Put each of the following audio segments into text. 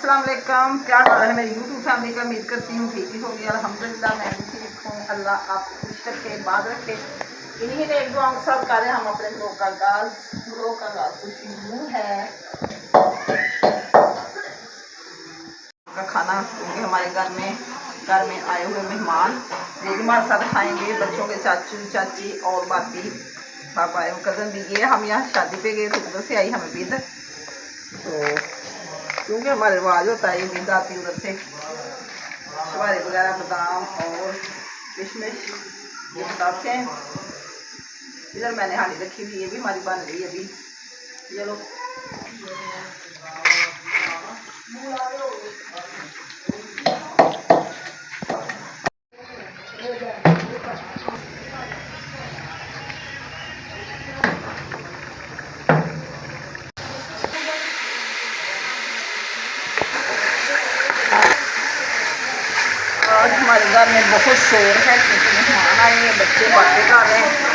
अस्सलाम वालेकुम। क्या हाल है मेरी यूट्यूब फैमिली का। उम्मीद करती हूँ ठीक ही होगी। अल्हम्दुलिल्लाह मैं भी ठीक हूँ। अल्लाह आप खुश रखे, बात रखे। इन्हीं ने एक दुआ के साथ करें हम अपने ब्लॉग का आगाज़ कुछ यूँ है का खाना, क्योंकि हमारे घर में आए हुए मेहमान ये भी हमारे साथ खाएँगे। बच्चों के चाचू चाची और बाकी पापा एवं कज़न भी। ये हम यहाँ शादी पे गए थे, उधर से आई हमें विद, तो क्योंकि हमारे रिवाज होता है ये विद आती उधर से शवारे वगैरह, बादाम और किशमिश, ये बताते हैं। इधर मैंने हांडी रखी हुई, ये भी हमारी बन रही है अभी। चलो आज हमारे घर में बहुत शोर है क्योंकि मेहमान आए हैं, बच्चे बातें कर रहे हैं।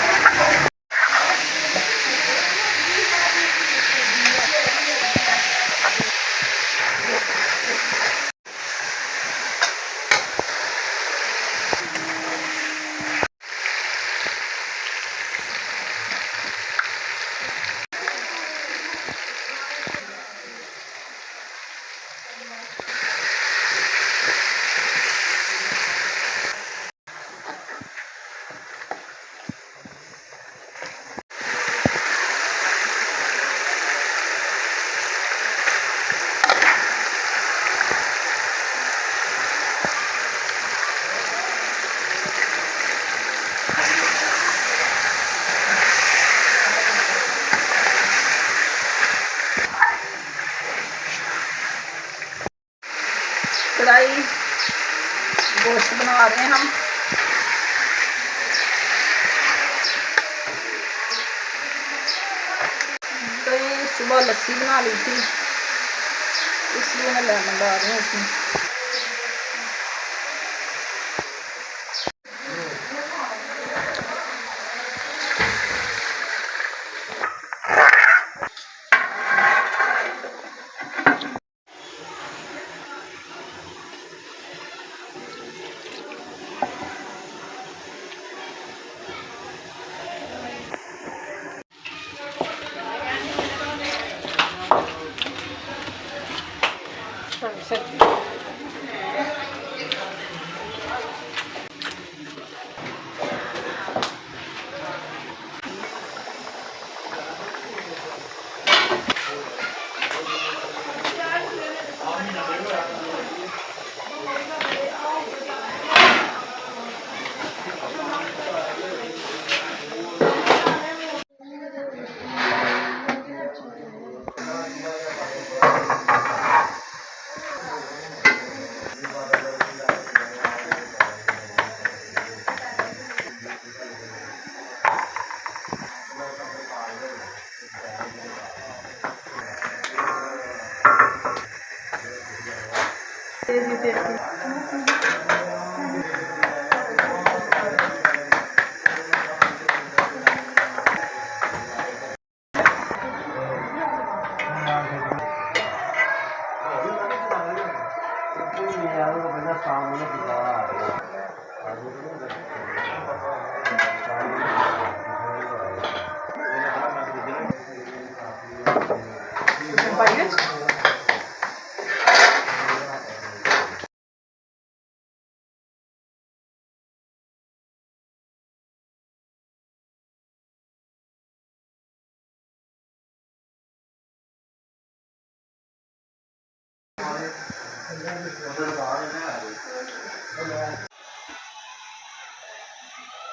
कढ़ाई गोश्त बना रहे हैं हम। तो ये सुबह लस्सी बना ली थी, इसलिए मैं लेमन डाल रही हूँ इसमें।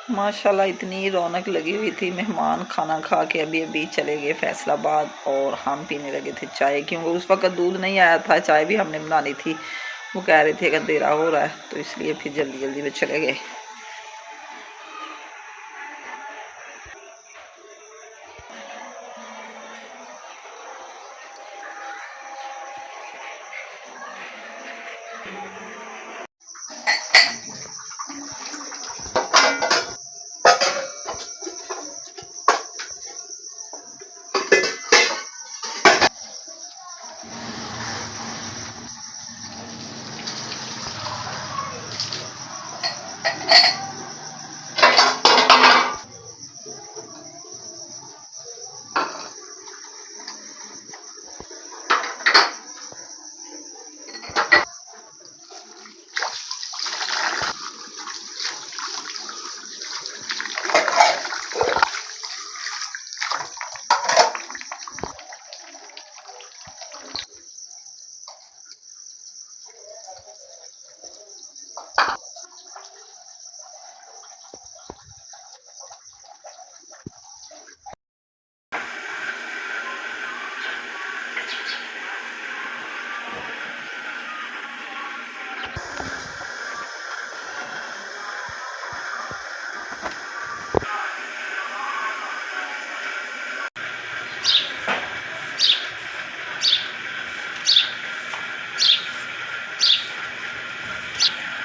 माशाल्लाह इतनी रौनक लगी हुई थी। मेहमान खाना खा के अभी अभी चले गए फैसलाबाद और हम पीने लगे थे चाय, क्योंकि उस वक्त दूध नहीं आया था। चाय भी हमने बनानी थी, वो कह रहे थे कि अंधेरा हो रहा है, तो इसलिए फिर जल्दी जल्दी में चले गए।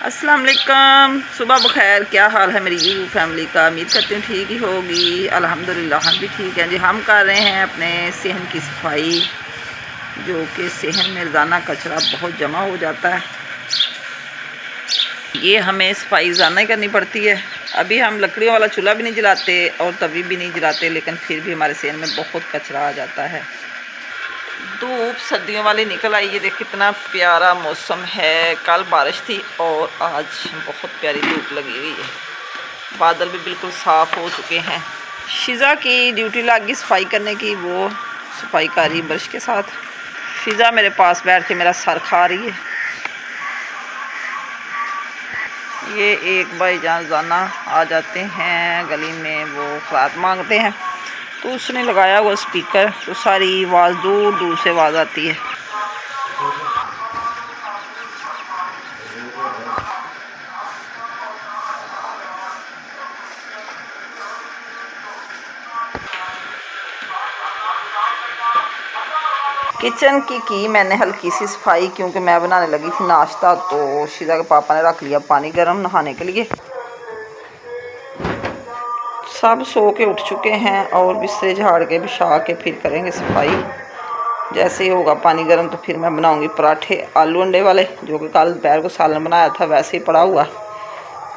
अस्सलाम वालेकुम, सुबह बखैर। क्या हाल है मेरी यू फैमिली का? उम्मीद करती हूँ ठीक ही होगी। अल्हम्दुलिल्लाह हम भी ठीक हैं जी। हम कर रहे हैं अपने सेहन की सफाई, जो कि सेहन में रोज़ाना कचरा बहुत जमा हो जाता है। ये हमें सफाई रोज़ाना ही करनी पड़ती है। अभी हम लकड़ियों वाला चूल्हा भी नहीं जलाते और तवी भी नहीं जलाते, लेकिन फिर भी हमारे सेहन में बहुत कचरा आ जाता है। धूप सर्दियों वाली निकल आई है। देख कितना प्यारा मौसम है। कल बारिश थी और आज बहुत प्यारी धूप लगी हुई है। बादल भी बिल्कुल साफ़ हो चुके हैं। शीज़ा की ड्यूटी लग गई सफाई करने की। वो सफाई कर रही ब्रश के साथ। शीज़ा मेरे पास बैठ के मेरा सर खा रही है। ये एक भाईजान रोज़ाना आ जाते हैं गली में, वो खिलात मांगते हैं, तो उसने लगाया हुआ स्पीकर, तो सारी आवाज़ दूर दूर से आवाज़ आती है। किचन की मैंने हल्की सी सफाई, क्योंकि मैं बनाने लगी थी नाश्ता। तो शीज़ा के पापा ने रख लिया पानी गर्म नहाने के लिए। सब सो के उठ चुके हैं और बिस्तर झाड़ के बिछा के फिर करेंगे सफाई। जैसे ही होगा पानी गर्म तो फिर मैं बनाऊंगी पराठे आलू अंडे वाले, जो कि कल दोपहर को सालन बनाया था वैसे ही पड़ा हुआ,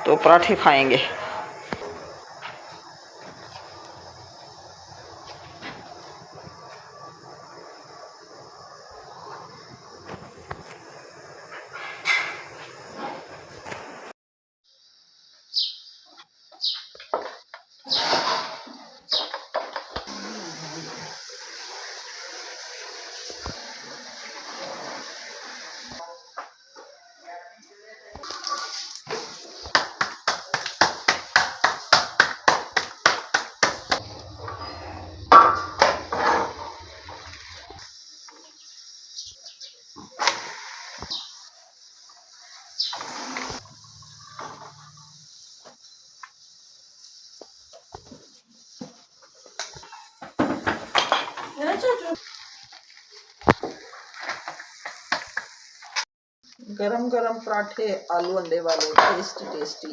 तो पराठे खाएंगे। गरम गरम पराठे आलू अंडे वाले, टेस्टी टेस्टी।